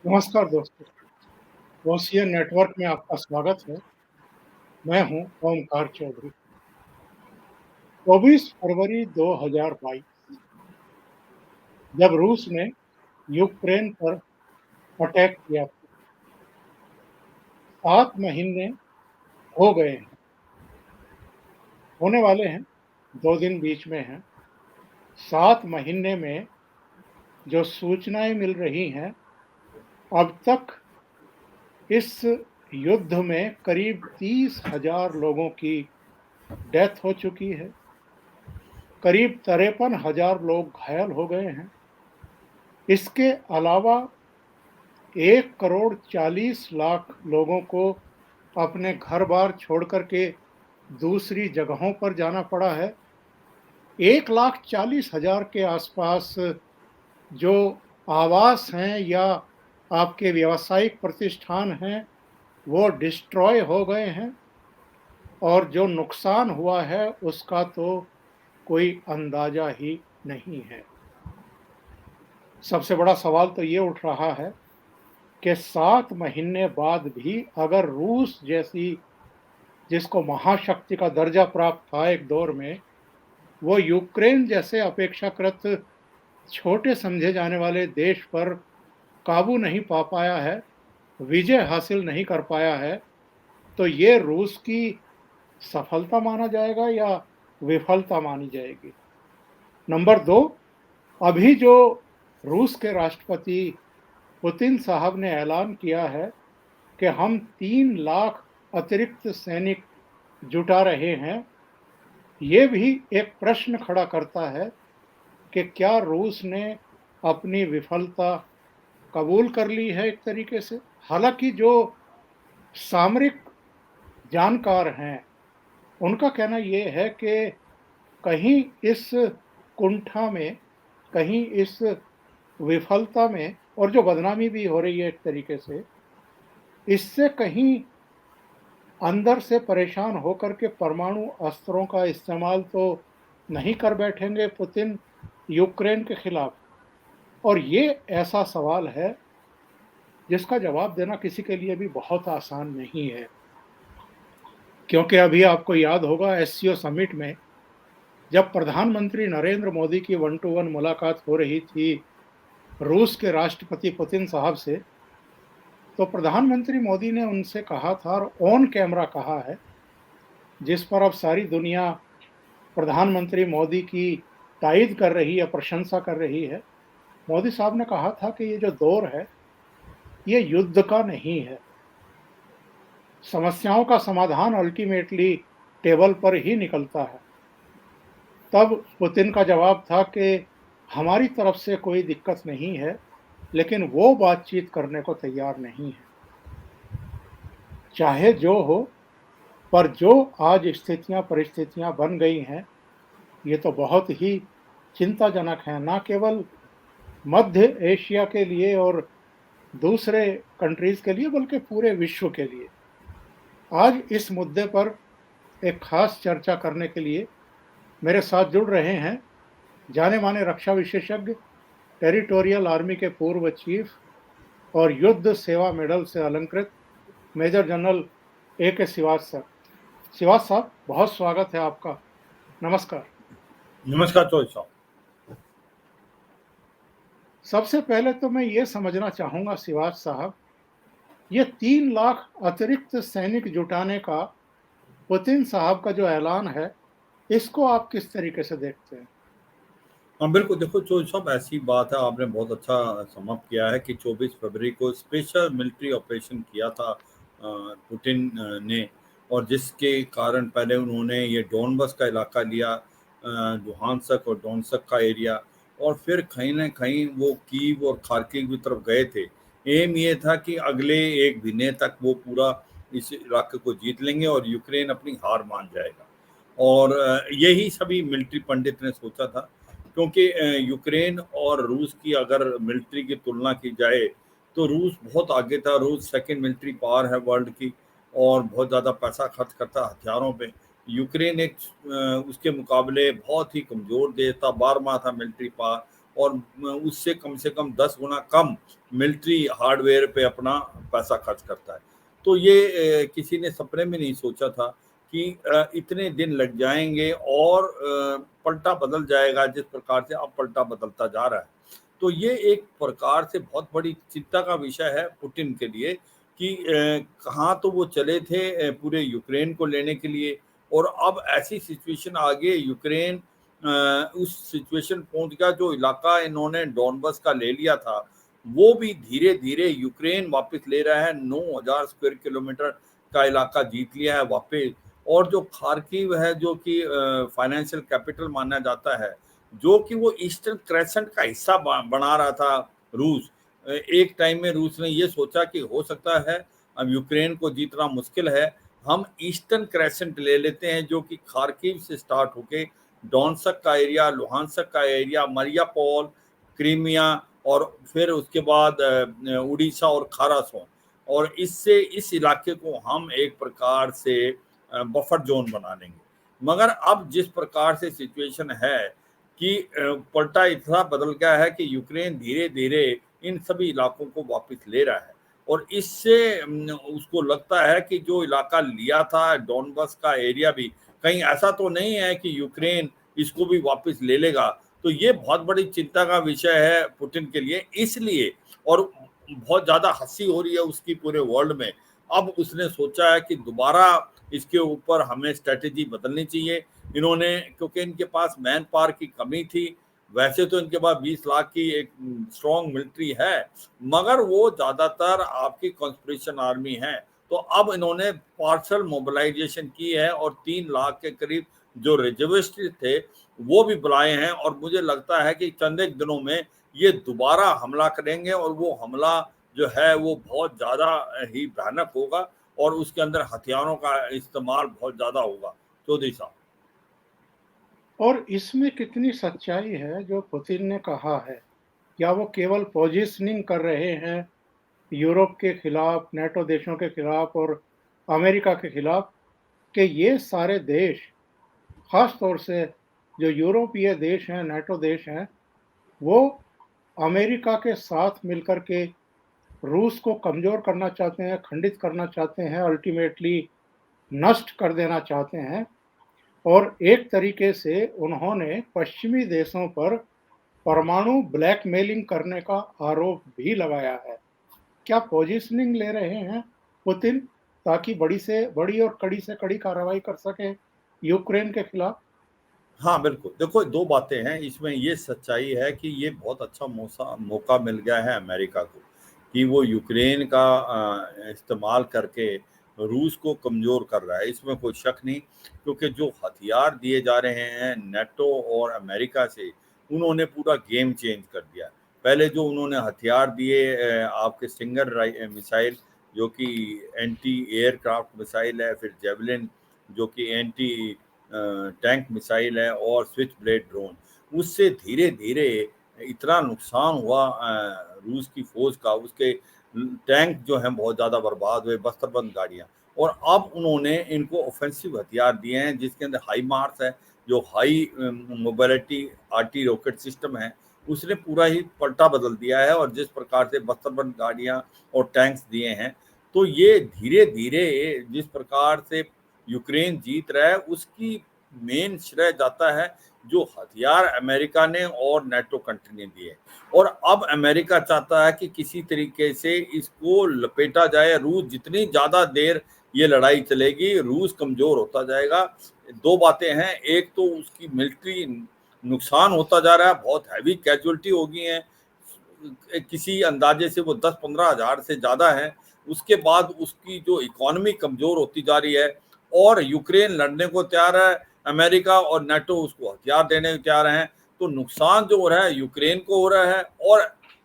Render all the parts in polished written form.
नमस्कार दोस्तों, ocean network में आपका स्वागत है। मैं हूँ ओमकार चौधरी। 24 फरवरी 2022 जब रूस ने यूक्रेन पर अटैक किया, 7 महीने हो गए हैं, होने वाले हैं, 2 दिन बीच में हैं। 7 महीने में जो सूचनाएँ मिल रही हैं, अब तक इस युद्ध में करीब 30,000 लोगों की डेथ हो चुकी है, करीब 53,000 लोग घायल हो गए हैं। इसके अलावा 1 करोड़ 40 लाख लोगों को अपने घर-बार छोड़ कर के दूसरी जगहों पर जाना पड़ा है। 1,40,000 के आसपास जो आवास हैं या आपके व्यावसायिक प्रतिष्ठान हैं, वो डिस्ट्रॉय हो गए हैं और जो नुकसान हुआ है, उसका तो कोई अंदाज़ा ही नहीं है। सबसे बड़ा सवाल तो ये उठ रहा है कि 7 महीने बाद भी अगर रूस जैसी, जिसको महाशक्ति का दर्जा प्राप्त था एक दौर में, वो यूक्रेन जैसे अपेक्षाकृत छोटे समझे जाने वाले देश पर काबू नहीं पा पाया है, विजय हासिल नहीं कर पाया है, तो ये रूस की सफलता माना जाएगा या विफलता मानी जाएगी? नंबर 2, अभी जो रूस के राष्ट्रपति पुतिन साहब ने ऐलान किया है कि हम 3 लाख अतिरिक्त सैनिक जुटा रहे हैं, ये भी एक प्रश्न खड़ा करता है कि क्या रूस ने अपनी विफलता कबूल कर ली है एक तरीके से? हालाँकि जो सामरिक जानकार हैं, उनका कहना ये है कि कहीं इस कुंठा में, कहीं इस विफलता में और जो बदनामी भी हो रही है एक तरीके से, इससे कहीं अंदर से परेशान होकर के परमाणु अस्त्रों का इस्तेमाल तो नहीं कर बैठेंगे पुतिन यूक्रेन के खिलाफ? और ये ऐसा सवाल है जिसका जवाब देना किसी के लिए भी बहुत आसान नहीं है, क्योंकि अभी आपको याद होगा एससीओ समिट में जब प्रधानमंत्री नरेंद्र मोदी की वन टू वन मुलाकात हो रही थी रूस के राष्ट्रपति पुतिन साहब से, तो प्रधानमंत्री मोदी ने उनसे कहा था और ऑन कैमरा कहा है, जिस पर अब सारी दुनिया प्रधानमंत्री मोदी की तारीफ कर रही है, प्रशंसा कर रही है। मोदी साहब ने कहा था कि ये जो दौर है, ये युद्ध का नहीं है। समस्याओं का समाधान अल्टीमेटली टेबल पर ही निकलता है। तब पुतिन का जवाब था कि हमारी तरफ से कोई दिक्कत नहीं है, लेकिन वो बातचीत करने को तैयार नहीं है। चाहे जो हो, पर जो आज स्थितियां परिस्थितियां बन गई हैं, ये तो बहुत ही चिंताजनक है, ना केवल मध्य एशिया के लिए और दूसरे कंट्रीज के लिए, बल्कि पूरे विश्व के लिए। आज इस मुद्दे पर एक खास चर्चा करने के लिए मेरे साथ जुड़ रहे हैं जाने माने रक्षा विशेषज्ञ, टेरिटोरियल आर्मी के पूर्व चीफ और युद्ध सेवा मेडल से अलंकृत मेजर जनरल ए के श्रीवास्तव। श्रीवास्तव साहब, बहुत स्वागत है आपका। नमस्कार। नमस्कार चौधरी साहब। सबसे पहले तो मैं ये समझना चाहूंगा श्रीवास्तव साहब, ये 3 लाख अतिरिक्त सैनिक जुटाने का पुतिन साहब का जो ऐलान है, इसको आप किस तरीके से देखते हैं? हाँ बिल्कुल, देखो चौधरी साहब, ऐसी बात है, आपने बहुत अच्छा सम अप किया है कि 24 फरवरी को स्पेशल मिलिट्री ऑपरेशन किया था पुतिन ने, और जिसके कारण पहले उन्होंने ये डोनबस का इलाका लिया, लुहानस्क और डोनेट्स्क का एरिया, और फिर कहीं ना कहीं वो कीव और खार्किव की तरफ गए थे। एम ये था कि अगले 1 महीने तक वो पूरा इस इलाके को जीत लेंगे और यूक्रेन अपनी हार मान जाएगा। और यही सभी मिलिट्री पंडित ने सोचा था, क्योंकि यूक्रेन और रूस की अगर मिलिट्री की तुलना की जाए तो रूस बहुत आगे था। रूस सेकंड मिलिट्री पावर है वर्ल्ड की और बहुत ज़्यादा पैसा खर्च करता है हथियारों पे। यूक्रेन एक उसके मुकाबले बहुत ही कमज़ोर देश था, 12वां था मिलिट्री पावर, और उससे कम से कम 10 गुना कम मिलिट्री हार्डवेयर पे अपना पैसा खर्च करता है। तो ये किसी ने सपने में नहीं सोचा था कि इतने दिन लग जाएंगे और पलटा बदल जाएगा जिस प्रकार से अब पलटा बदलता जा रहा है। तो ये एक प्रकार से बहुत बड़ी चिंता का विषय है पुतिन के लिए कि कहाँ तो वो चले थे पूरे यूक्रेन को लेने के लिए, और अब ऐसी सिचुएशन आ गई यूक्रेन उस सिचुएशन पहुंच गया, जो इलाका इन्होंने डॉनबस का ले लिया था वो भी धीरे धीरे यूक्रेन वापस ले रहा है। 9,000 स्क्वायर किलोमीटर का इलाका जीत लिया है वापस। और जो खार्किव है, जो कि फाइनेंशियल कैपिटल माना जाता है, जो कि वो ईस्टर्न क्रेसेंट का हिस्सा बना रहा था रूस। एक टाइम में रूस ने ये सोचा कि हो सकता है अब यूक्रेन को जीतना मुश्किल है, हम ईस्टर्न क्रेसेंट ले लेते हैं, जो कि खार्किव से स्टार्ट होके डॉनसक का एरिया, लुहानसक का एरिया, मरियापोल, क्रीमिया, और फिर उसके बाद उड़ीसा और खारासोन, और इससे इस इलाके को हम एक प्रकार से बफर जोन बना लेंगे। मगर अब जिस प्रकार से सिचुएशन है कि पलटा इतना बदल गया है कि यूक्रेन धीरे धीरे इन सभी इलाकों को वापस ले रहा है, और इससे उसको लगता है कि जो इलाका लिया था डॉनबस का एरिया भी, कहीं ऐसा तो नहीं है कि यूक्रेन इसको भी वापस ले लेगा। तो ये बहुत बड़ी चिंता का विषय है पुतिन के लिए, इसलिए, और बहुत ज्यादा हंसी हो रही है उसकी पूरे वर्ल्ड में। अब उसने सोचा है कि दोबारा इसके ऊपर हमें स्ट्रेटेजी बदलनी चाहिए। इन्होंने, क्योंकि इनके पास मैन पावर की कमी थी, वैसे तो इनके पास 20 लाख की एक स्ट्रॉन्ग मिलिट्री है, मगर वो ज्यादातर आपकी कॉन्स्पिरेशन आर्मी है। तो अब इन्होंने पार्शल मोबिलाइजेशन की है और 3 लाख के करीब जो रिजर्विस्ट थे वो भी बुलाए हैं, और मुझे लगता है कि चंद एक दिनों में ये दोबारा हमला करेंगे, और वो हमला जो है वो बहुत ज्यादा ही भयानक होगा, और उसके अंदर हथियारों का इस्तेमाल बहुत ज्यादा होगा। चौधरी साहब, और इसमें कितनी सच्चाई है जो पुतिन ने कहा है? क्या वो केवल पोजिशनिंग कर रहे हैं यूरोप के खिलाफ, नेटो देशों के खिलाफ और अमेरिका के खिलाफ, कि ये सारे देश, खास तौर से जो यूरोपीय देश हैं, नेटो देश हैं, वो अमेरिका के साथ मिलकर के रूस को कमजोर करना चाहते हैं, खंडित करना चाहते हैं, अल्टीमेटली नष्ट कर देना चाहते हैं। और एक तरीके से उन्होंने पश्चिमी देशों पर परमाणु ब्लैकमेलिंग करने का आरोप भी लगाया है। क्या पोजिशनिंग ले रहे हैं पुतिन, ताकि बड़ी और कड़ी से कड़ी कार्रवाई कर सकें यूक्रेन के खिलाफ? हाँ बिल्कुल, देखो दो बातें हैं इसमें। ये सच्चाई है कि ये बहुत अच्छा मौका मिल गया है अमेरिका को कि वो यूक्रेन का इस्तेमाल करके रूस को कमज़ोर कर रहा है, इसमें कोई शक नहीं। क्योंकि जो हथियार दिए जा रहे हैं नेटो और अमेरिका से, उन्होंने पूरा गेम चेंज कर दिया। पहले जो उन्होंने हथियार दिए आपके सिंगर मिसाइल, जो कि एंटी एयरक्राफ्ट मिसाइल है, फिर जेवलिन जो कि एंटी टैंक मिसाइल है, और स्विच ब्लेड ड्रोन, उससे धीरे धीरे इतना नुकसान हुआ रूस की फौज का, उसके टैंक जो हैं बहुत ज़्यादा बर्बाद हुए, बस्तरबंद गाड़ियाँ। और अब उन्होंने इनको ऑफेंसिव हथियार दिए हैं जिसके अंदर हाई मार्स है, जो high mobility arty rocket system है, उसने पूरा ही पलटा बदल दिया है। और जिस प्रकार से बस्तरबंद गाड़ियाँ और टैंक्स दिए हैं, तो ये धीरे धीरे जिस प्रकार से यूक्रेन जीत रहा है, उसकी मेन श्रेय जाता है जो हथियार अमेरिका ने और नेटो कंट्री ने दिए। और अब अमेरिका चाहता है कि किसी तरीके से इसको लपेटा जाए। रूस जितनी ज्यादा देर ये लड़ाई चलेगी, रूस कमजोर होता जाएगा। दो बातें हैं, एक तो उसकी मिलिट्री नुकसान होता जा रहा है, बहुत हैवी कैजुअलिटी हो गई है, किसी अंदाजे से वो 10-15 हजार से ज्यादा है। उसके बाद उसकी जो इकोनॉमी कमजोर होती जा रही है, और यूक्रेन लड़ने को तैयार है, अमेरिका और नेटो उसको हथियार देने को तैयार हैं। तो नुकसान जो हो रहा है यूक्रेन को हो रहा है और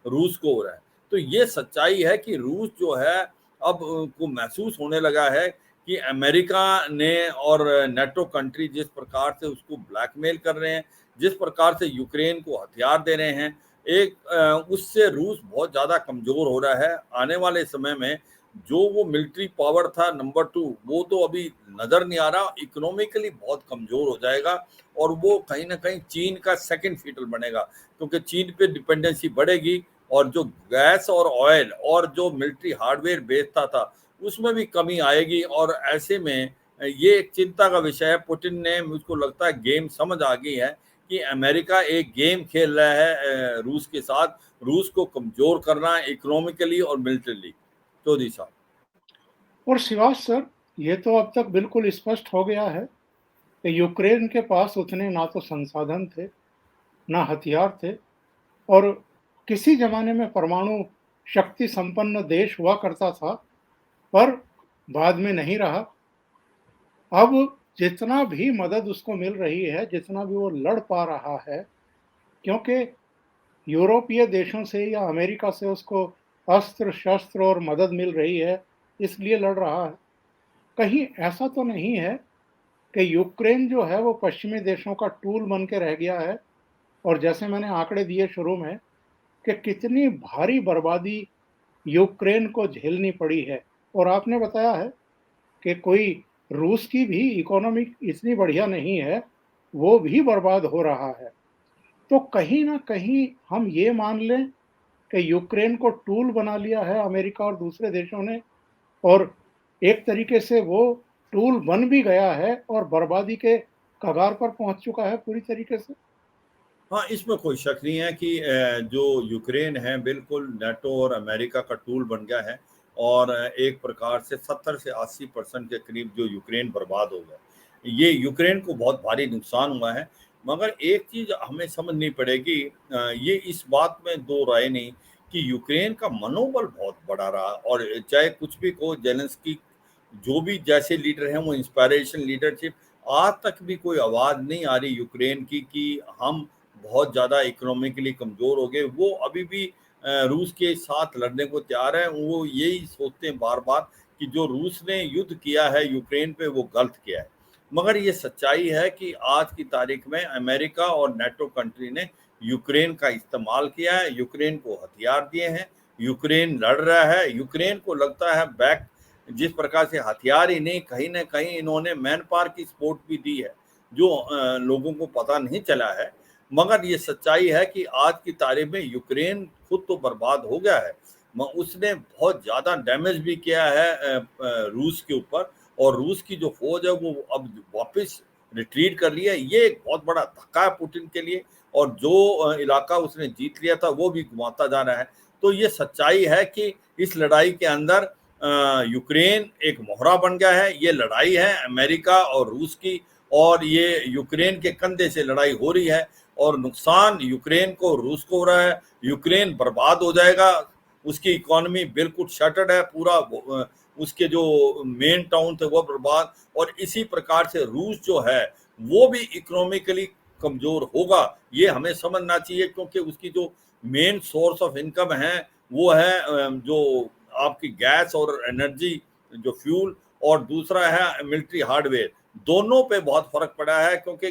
रूस को हो रहा है। तो ये सच्चाई है कि रूस जो है अब को महसूस होने लगा है कि अमेरिका ने और नेटो कंट्री जिस प्रकार से उसको ब्लैकमेल कर रहे हैं, जिस प्रकार से यूक्रेन को हथियार दे रहे हैं, एक उससे रूस बहुत ज़्यादा कमज़ोर हो रहा है। आने वाले समय में जो वो मिलिट्री पावर था नंबर 2 वो तो अभी नजर नहीं आ रहा, इकोनॉमिकली बहुत कमजोर हो जाएगा और वो कहीं ना कहीं चीन का सेकंड फीडर बनेगा, क्योंकि चीन पे डिपेंडेंसी बढ़ेगी और जो गैस और ऑयल और जो मिलिट्री हार्डवेयर बेचता था उसमें भी कमी आएगी। और ऐसे में ये एक चिंता का विषय है। पुतिन ने, मुझको लगता है, गेम समझ आ गई है कि अमेरिका एक गेम खेल रहा है रूस के साथ, रूस को कमजोर करना इकोनॉमिकली और मिलिट्रीली। चौधरी साहब। और शिवाज सर, ये तो अब तक बिल्कुल स्पष्ट हो गया है कि यूक्रेन के पास उतने ना तो संसाधन थे, ना हथियार थे, और किसी ज़माने में परमाणु शक्ति संपन्न देश हुआ करता था, पर बाद में नहीं रहा। अब जितना भी मदद उसको मिल रही है, जितना भी वो लड़ पा रहा है, क्योंकि यूरोपीय देशों से या अमेरिका से उसको अस्त्र-शस्त्र और मदद मिल रही है, इसलिए लड़ रहा है। कहीं ऐसा तो नहीं है कि यूक्रेन जो है वो पश्चिमी देशों का टूल बन के रह गया है? और जैसे मैंने आंकड़े दिए शुरू में कि कितनी भारी बर्बादी यूक्रेन को झेलनी पड़ी है, और आपने बताया है कि कोई रूस की भी इकोनॉमी इतनी बढ़िया नहीं है, वो भी बर्बाद हो रहा है। तो कहीं न कहीं हम ये मान लें कि यूक्रेन को टूल बना लिया है अमेरिका और दूसरे देशों ने, और एक तरीके से वो टूल बन भी गया है और बर्बादी के कगार पर पहुंच चुका है पूरी तरीके से। हाँ, इसमें कोई शक नहीं है कि जो यूक्रेन है बिल्कुल नाटो और अमेरिका का टूल बन गया है और एक प्रकार से 70 से 80% के करीब जो यूक्रेन बर्बाद हो गया। ये यूक्रेन को बहुत भारी नुकसान हुआ है। मगर एक चीज़ हमें समझनी पड़ेगी, ये इस बात में दो राय नहीं कि यूक्रेन का मनोबल बहुत बड़ा रहा, और चाहे कुछ भी कहो, ज़ेलेंस्की जो भी जैसे लीडर हैं वो इंस्पायरेशन लीडरशिप, आज तक भी कोई आवाज़ नहीं आ रही यूक्रेन की कि हम बहुत ज़्यादा इकोनॉमिकली कमज़ोर हो गए। वो अभी भी रूस के साथ लड़ने को तैयार है। वो यही सोचते हैं बार-बार कि जो रूस ने युद्ध किया है यूक्रेन पे वो गलत किया है। मगर ये सच्चाई है कि आज की तारीख में अमेरिका और नाटो कंट्री ने यूक्रेन का इस्तेमाल किया है, यूक्रेन को हथियार दिए हैं, यूक्रेन लड़ रहा है। यूक्रेन को लगता है बैक, जिस प्रकार से हथियार ही नहीं, कहीं न कहीं इन्होंने मैन पावर की सपोर्ट भी दी है, जो लोगों को पता नहीं चला है। मगर ये सच्चाई है कि आज की तारीख में यूक्रेन खुद तो बर्बाद हो गया है, उसने बहुत ज़्यादा डैमेज भी किया है रूस के ऊपर, और रूस की जो फौज है वो अब वापस रिट्रीट कर लिया है। ये एक बहुत बड़ा धक्का है पुतिन के लिए, और जो इलाका उसने जीत लिया था वो भी घुमाता जा रहा है। तो ये सच्चाई है कि इस लड़ाई के अंदर यूक्रेन एक मोहरा बन गया है। ये लड़ाई है अमेरिका और रूस की, और ये यूक्रेन के कंधे से लड़ाई हो रही है, और नुकसान यूक्रेन को, रूस को हो रहा है। यूक्रेन बर्बाद हो जाएगा, उसकी इकोनॉमी बिल्कुल शटर्ड है, पूरा उसके जो मेन टाउन थे वो बर्बाद, और इसी प्रकार से रूस जो है वो भी इकोनॉमिकली कमजोर होगा। ये हमें समझना चाहिए, क्योंकि उसकी जो मेन सोर्स ऑफ इनकम है वो है जो आपकी गैस और एनर्जी, जो फ्यूल, और दूसरा है मिलिट्री हार्डवेयर। दोनों पे बहुत फर्क पड़ा है, क्योंकि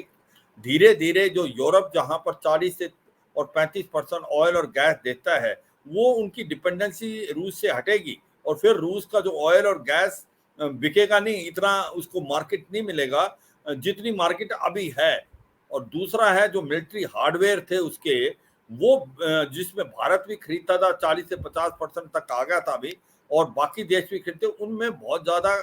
धीरे धीरे जो यूरोप जहां पर 40 से और 35% ऑयल और गैस देता है, वो उनकी डिपेंडेंसी रूस से हटेगी, और फिर रूस का जो ऑयल और गैस बिकेगा नहीं, इतना उसको मार्केट नहीं मिलेगा जितनी मार्केट अभी है। और दूसरा है जो मिलिट्री हार्डवेयर थे उसके, वो जिसमें भारत भी खरीदता था, 40 से 50% तक आ गया था अभी, और बाकी देश भी खरीदते, उनमें बहुत ज्यादा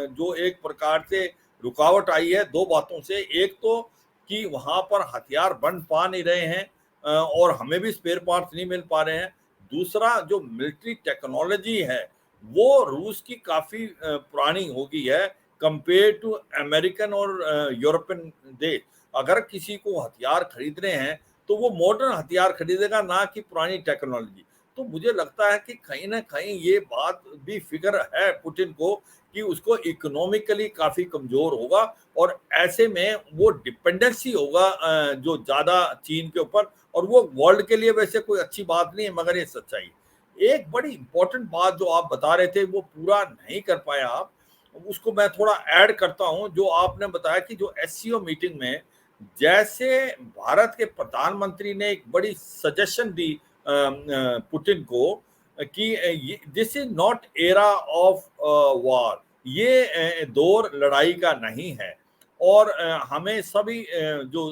जो एक प्रकार से रुकावट आई है दो बातों से। एक तो कि वहां पर हथियार बन पा नहीं रहे हैं, और हमें भी स्पेयर पार्ट्स नहीं मिल पा रहे हैं। दूसरा जो मिलिट्री टेक्नोलॉजी है वो रूस की काफी पुरानी हो गई है कंपेयर टू अमेरिकन और यूरोपियन देश। अगर किसी को हथियार खरीदने हैं तो वो मॉडर्न हथियार खरीदेगा, ना कि पुरानी टेक्नोलॉजी। तो मुझे लगता है कि कहीं ना कहीं ये बात भी फिक्र है पुतिन को कि उसको इकोनॉमिकली काफी कमजोर होगा, और ऐसे में वो डिपेंडेंसी होगा जो ज्यादा चीन के ऊपर, और वो वर्ल्ड के लिए वैसे कोई अच्छी बात नहीं है, मगर ये सच्चाई है। एक बड़ी इंपॉर्टेंट बात जो आप बता रहे थे वो पूरा नहीं कर पाया आप, उसको मैं थोड़ा ऐड करता हूं। जो आपने बताया कि जो एससीओ मीटिंग में जैसे भारत के प्रधानमंत्री ने एक बड़ी सजेशन दी पुतिन को, कि this is not era of war, ये दौर लड़ाई का नहीं है। और हमें सभी जो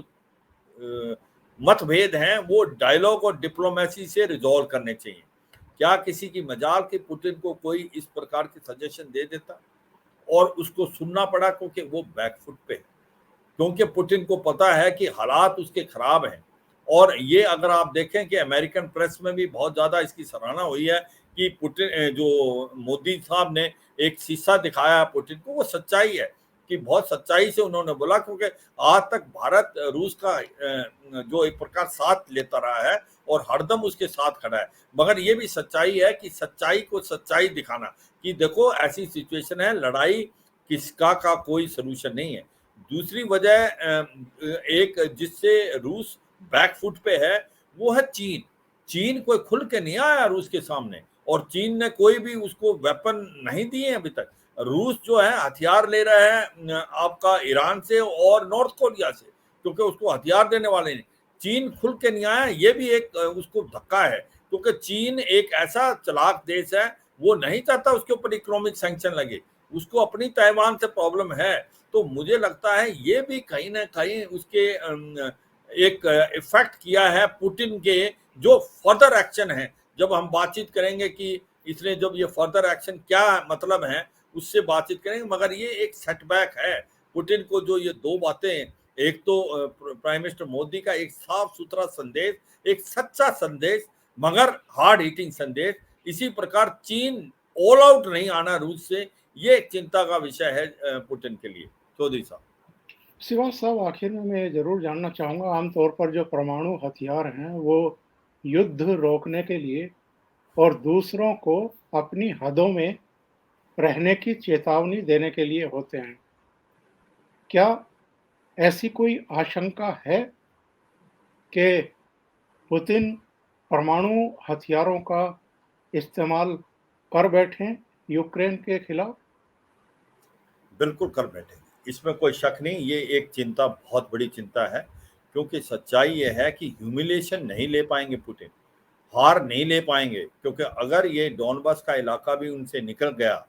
मतभेद हैं वो डायलॉग और डिप्लोमेसी से रिजॉल्व करने चाहिए। क्या किसी की मजाल कि पुतिन को कोई इस प्रकार की सजेशन दे देता और उसको सुनना पड़ा, क्योंकि वो बैकफुट पे है, क्योंकि पुतिन को पता है कि हालात उसके खराब हैं। और ये अगर आप देखें कि अमेरिकन प्रेस में भी बहुत ज्यादा इसकी सराहना हुई है कि पुतिन जो मोदी साहब ने एक शीशा दिखाया पुतिन को, वो सच्चाई है कि बहुत सच्चाई से उन्होंने बोला, क्योंकि आज तक भारत रूस का जो एक प्रकार साथ लेता रहा है और हरदम उसके साथ खड़ा है। मगर ये भी सच्चाई है कि सच्चाई को सच्चाई दिखाना कि देखो ऐसी सिचुएशन है, लड़ाई किसका का कोई सलूशन नहीं है। दूसरी वजह एक जिससे रूस बैकफुट पे है वो है चीन। चीन कोई खुल के नहीं आया रूस के सामने, और चीन ने कोई भी उसको वेपन नहीं दिए अभी तक। रूस जो है हथियार ले रहा है आपका ईरान से और नॉर्थ कोरिया से, क्योंकि उसको हथियार देने वाले नहीं। चीन खुल के नहीं आया, ये भी एक उसको धक्का है, क्योंकि चीन एक ऐसा चालाक देश है, वो नहीं चाहता उसके ऊपर इकोनॉमिक सैंक्शन लगे, उसको अपनी ताइवान से प्रॉब्लम है। तो मुझे लगता है ये भी कहीं ना कहीं उसके एक इफेक्ट किया है पुतिन के जो फर्दर एक्शन है। जब हम बातचीत करेंगे कि इसलिए जब ये फर्दर एक्शन क्या मतलब है उससे बातचीत करेंगे, मगर ये एक सेटबैक है पुतिन को। जो ये दो बातें, एक तो प्राइम मिनिस्टर मोदी का एक साफ सुथरा संदेश, एक सच्चा संदेश मगर हार्ड हिटिंग संदेश, इसी प्रकार चीन ऑल आउट नहीं आना रूस से, ये एक चिंता का विषय है पुतिन के लिए। चौधरी साहब। श्रीवास साहब, आखिर में मैं ज़रूर जानना चाहूँगा, आमतौर पर जो परमाणु हथियार हैं, वो युद्ध रोकने के लिए और दूसरों को अपनी हदों में रहने की चेतावनी देने के लिए होते हैं। क्या ऐसी कोई आशंका है कि पुतिन परमाणु हथियारों का इस्तेमाल कर बैठें यूक्रेन के खिलाफ? बिल्कुल कर बैठे, इसमें कोई शक नहीं। ये एक चिंता, बहुत बड़ी चिंता है, क्योंकि सच्चाई ये है कि ह्यूमिलेशन नहीं ले पाएंगे पुतिन, हार नहीं ले पाएंगे। क्योंकि अगर ये डॉनबास का इलाका भी उनसे निकल गया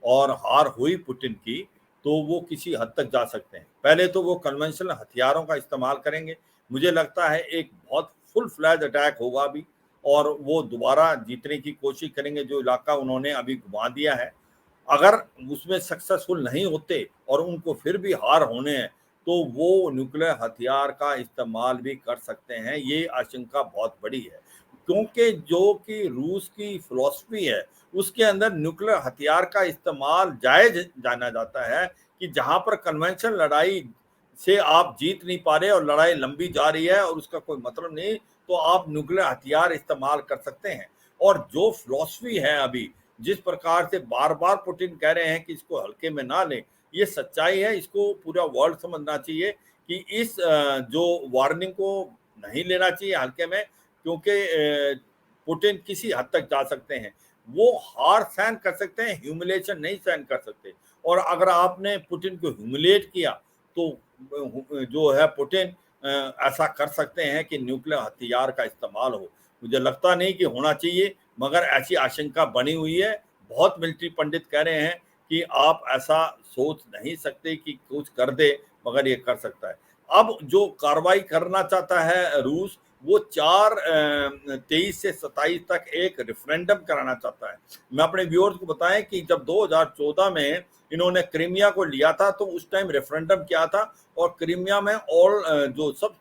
और हार हुई पुतिन की, तो वो किसी हद तक जा सकते हैं। पहले तो वो कन्वेंशनल हथियारों का इस्तेमाल करेंगे, मुझे लगता है एक बहुत फुल फ्लैज अटैक होगा अभी, और वो दोबारा जीतने की कोशिश करेंगे जो इलाका उन्होंने अभी घुमा दिया है। अगर उसमें सक्सेसफुल नहीं होते और उनको फिर भी हार होने हैं, तो वो न्यूक्लियर हथियार का इस्तेमाल भी कर सकते हैं। ये आशंका बहुत बड़ी है, क्योंकि जो कि रूस की फिलॉसफी है उसके अंदर न्यूक्लियर हथियार का इस्तेमाल जायज जाना जाता है कि जहां पर कन्वेंशनल लड़ाई से आप जीत नहीं पा रहे और लड़ाई लंबी जा रही है और उसका कोई मतलब नहीं, तो आप न्यूक्लियर हथियार इस्तेमाल कर सकते हैं। और जो फिलॉसफी है अभी, जिस प्रकार से बार बार पुतिन कह रहे हैं कि इसको हल्के में ना लें, ये सच्चाई है, इसको पूरा वर्ल्ड समझना चाहिए कि इस जो वार्निंग को नहीं लेना चाहिए हल्के में, क्योंकि पुतिन किसी हद तक जा सकते हैं, वो हार सहन कर सकते हैं, ह्यूमिलेशन नहीं सहन कर सकते। और अगर आपने पुतिन को ह्यूमिलेट किया तो जो है पुतिन ऐसा कर सकते हैं कि न्यूक्लियर हथियार का इस्तेमाल हो। मुझे लगता नहीं कि होना चाहिए, मगर ऐसी आशंका बनी हुई है। बहुत मिलिट्री पंडित कह रहे हैं कि आप ऐसा सोच नहीं सकते कि कुछ कर दे, मगर ये कर सकता है। अब जो कार्रवाई करना चाहता है रूस, वो 23 से 27 तक एक रेफरेंडम कराना चाहता है। मैं अपने व्यूअर्स को बताएं कि जब 2014 में इन्होंने क्रीमिया को लिया था, तो उस टाइम रेफरेंडम किया था, और क्रीमिया में ऑल जो सब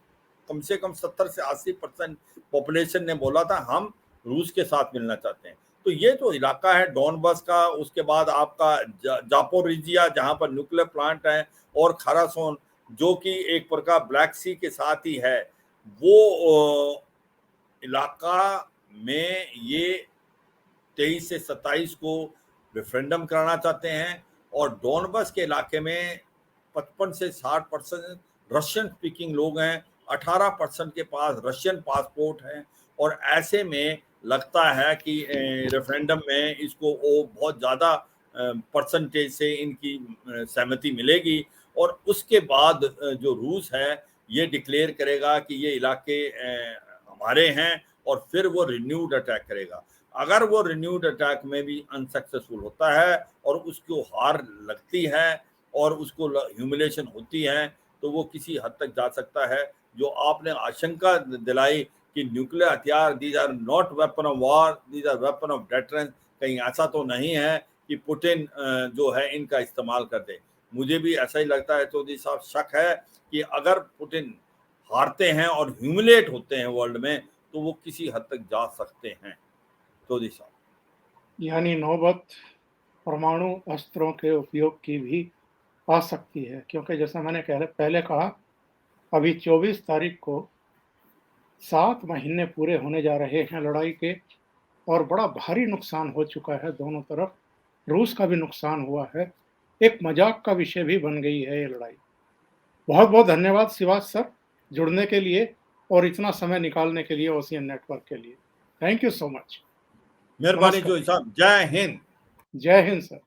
कम से कम 70 से 80% पॉपुलेशन ने बोला था हम रूस के साथ मिलना चाहते हैं। तो ये जो इलाका है डॉनबास का, उसके बाद आपका जापोरिजिया जहां पर न्यूक्लियर प्लांट है, और खरासोन जो कि एक प्रकार ब्लैक सी के साथ ही है, वो इलाका में ये 23 से 27 को रेफरेंडम कराना चाहते हैं। और डॉनबास के इलाके में 55 से 60% रशियन स्पीकिंग लोग हैं, 18% के पास रशियन पासपोर्ट है। और ऐसे में लगता है कि रेफरेंडम में इसको वो बहुत ज़्यादा परसेंटेज से इनकी सहमति मिलेगी, और उसके बाद जो रूस है ये डिक्लेयर करेगा कि ये इलाके हमारे हैं, और फिर वो रिन्यूड अटैक करेगा। अगर वो रिन्यूड अटैक में भी अनसक्सेसफुल होता है और उसको हार लगती है और उसको ह्यूमिलेशन होती है, तो वो किसी हद तक जा सकता है। जो आपने आशंका दिलाई कि न्यूक्लियर हथियार these are not weapon of war, these are weapon of deterrence, कहीं ऐसा तो नहीं है कि पुतिन जो है इनका इस्तेमाल कर दे। मुझे भी ऐसा ही लगता है चौधरी साहब, शक है कि अगर पुतिन हारते हैं और ह्यूमिलेट होते हैं वर्ल्ड में, तो वो किसी हद तक जा सकते हैं चौधरी साहब। यानी नौबत परमाणु अस्त्रों के उपयोग की भी आ सकती है, क्योंकि जैसा मैंने पहले कहा, अभी 24 तारीख को 7 महीने पूरे होने जा रहे हैं लड़ाई के, और बड़ा भारी नुकसान हो चुका है दोनों तरफ। रूस का भी नुकसान हुआ है, एक मजाक का विषय भी बन गई है ये लड़ाई। बहुत बहुत धन्यवाद शिवाज सर, जुड़ने के लिए और इतना समय निकालने के लिए ओशियन नेटवर्क के लिए। Thank you so much. मेहरबानी नमस्कार। चौधरी साहब, जय हिंद। जय हिंद सर।